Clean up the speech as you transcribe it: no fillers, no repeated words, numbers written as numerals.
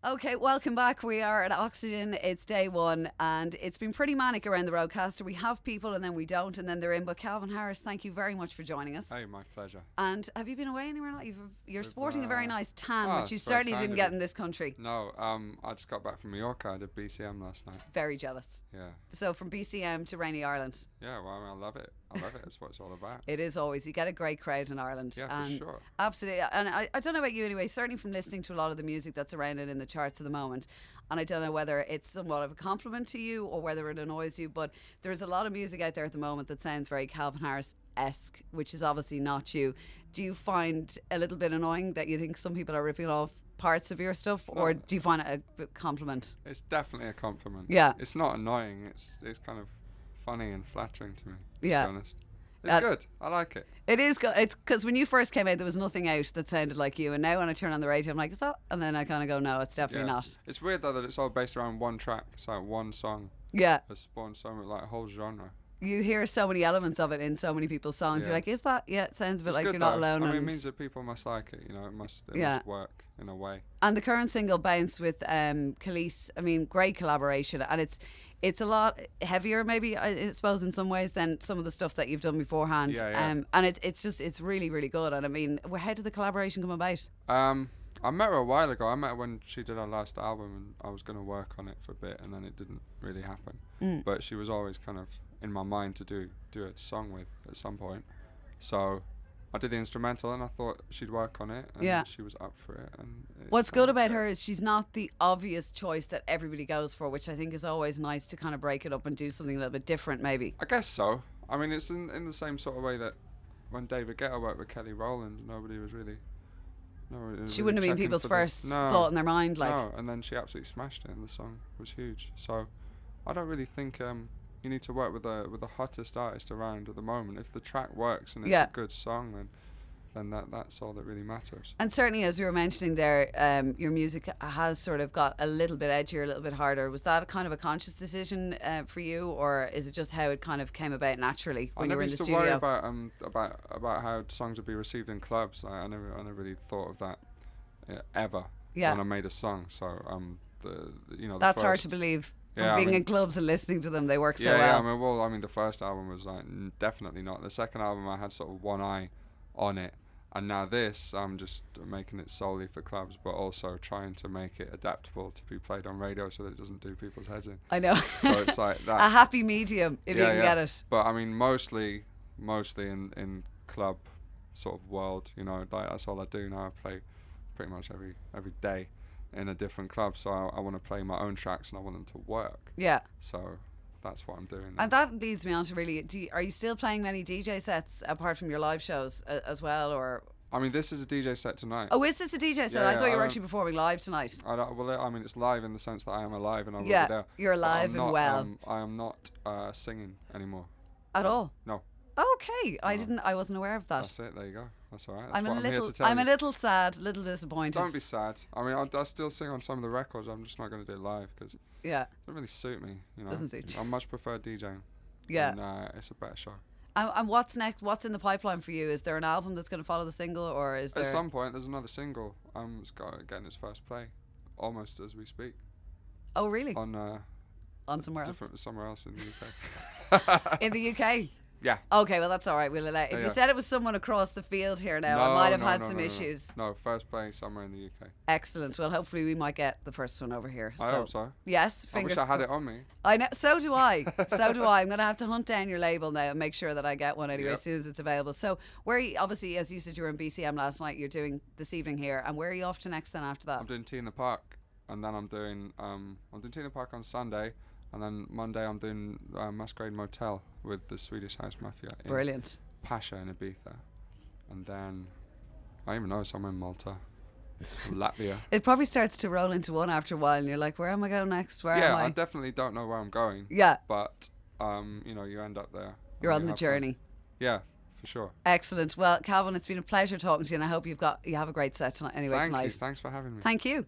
Okay, welcome back. We are at Oxegen. It's day one, and it's been pretty manic around the Roadcaster. We have people, and then we don't, and then they're in. But Calvin Harris, thank you very much for joining us. Hey, my pleasure. And have you been away anywhere? You're sporting a very nice tan, which you it's very certainly kind didn't of get you. in this country. No, I just got back from Mallorca. I did BCM last night. Very jealous. Yeah. So from BCM to rainy Ireland. Yeah, well, I love it. I love it. That's what it's all about. It is always. You get a great crowd in Ireland. Yeah, and for sure. Absolutely. And I don't know about you anyway, certainly from listening to a lot of the music that's around it in the charts at the moment. And I don't know whether it's somewhat of a compliment to you or whether it annoys you, but there's a lot of music out there at the moment that sounds very Calvin Harris-esque, which is obviously not you. Do you find a little bit annoying that you think some people are ripping off parts of your stuff, or do you find it a compliment? It's definitely a compliment. Yeah. It's not annoying. It's kind of funny and flattering to me, to Yeah. be honest. It's good. I like it. It is good. It's because when you first came out, there was nothing out that sounded like you, and now when I turn on the radio, I'm like, is that? And then I kind of go, no, it's definitely not. It's weird though that it's all based around one track. It's like one song Yeah. has spawned so much, like a whole genre. You hear so many elements of it in so many people's songs. Yeah. You're like, is that? Yeah, it sounds a bit It's like good you're not though. alone. I mean, it and- means that people must like it. You know, it must work in a way. And the current single, Bounce, with Khalees, I mean, great collaboration. And it's a lot heavier, maybe, I suppose, in some ways than some of the stuff that you've done beforehand. Yeah. And it's really, really good. And I mean, how did the collaboration come about? I met her a while ago. I met her when she did her last album, and I was going to work on it for a bit, and then it didn't really happen. But she was always kind of in my mind to do a song with at some point. So I did the instrumental, and I thought she'd work on it, and she was up for it. And What's good about her is she's not the obvious choice that everybody goes for, which I think is always nice to kind of break it up and do something a little bit different, maybe. I guess so. I mean, it's in the same sort of way that when David Guetta worked with Kelly Rowland, nobody was really. She wouldn't have been people's first thought in their mind, like. No, and then she absolutely smashed it, and the song was huge. So, I don't really think you need to work with the hottest artist around at the moment. If the track works and it's a good song, then that's all that really matters. And certainly, as we were mentioning there, your music has sort of got a little bit edgier, a little bit harder. Was that kind of a conscious decision for you, or is it just how it kind of came about naturally when you were in the studio? I never used to worry about how songs would be received in clubs. I never really thought of that ever when I made a song. So that's hard to believe. Being in clubs and listening to them, they work so well. I mean, the first album was like definitely not. The second album, I had sort of one eye on it, and now this, I'm just making it solely for clubs, but also trying to make it adaptable to be played on radio so that it doesn't do people's heads in. I know. So it's like that. A happy medium, if you can get it. But I mean, mostly in club sort of world, you know, like that's all I do now. I play pretty much every day in a different club, so I want to play my own tracks and I want them to work. Yeah. So that's what I'm doing. And that leads me on to really, are you still playing many DJ sets apart from your live shows as well, or? I mean, this is a DJ set tonight. Oh, is this a DJ set? I thought you were actually performing live tonight. I mean, it's live in the sense that I am alive and I will be there. You're alive and well. I am not singing anymore. At all? No. Okay, I wasn't aware of that. That's it. There you go. That's all right. That's I'm what a I'm here little, to tell I'm you. a little sad, a little disappointed. Don't be sad. I mean, I still sing on some of the records. I'm just not going to do it live because it doesn't really suit me. You know, doesn't suit you. I much prefer DJing. Yeah. And it's a better show. And what's next? What's in the pipeline for you? Is there an album that's going to follow the single, or is there? At some point, there's another single. It's getting its first play, almost as we speak. Oh, really? On somewhere else. Somewhere else in the UK. In the UK. Yeah. Okay, well that's all right. We'll allow. If you said it was someone across the field here now, I might have had some issues. No, first play somewhere in the UK. Excellent. Well, hopefully we might get the first one over here. I hope so. Yes, I wish I had it on me. I know. So do I. So do I. I'm going to have to hunt down your label now and make sure that I get one anyway as soon as it's available. So, where are you, obviously, as you said, you were in BCM last night. You're doing this evening here, and where are you off to next? Then after that, I'm doing Tea in the Park, and then I'm doing Tea in the Park on Sunday. And then Monday I'm doing Masquerade Motel with the Swedish House Mafia in brilliant. Pasha in Ibiza. And then, I don't even know, somewhere in Malta, Latvia. It probably starts to roll into one after a while and you're like, where am I going next? Where am I? I definitely don't know where I'm going. Yeah. But, you end up there. You're on the journey. Fun. Yeah, for sure. Excellent. Well, Calvin, it's been a pleasure talking to you and I hope you have a great set tonight. Anyway, Thank you. Thanks for having me. Thank you.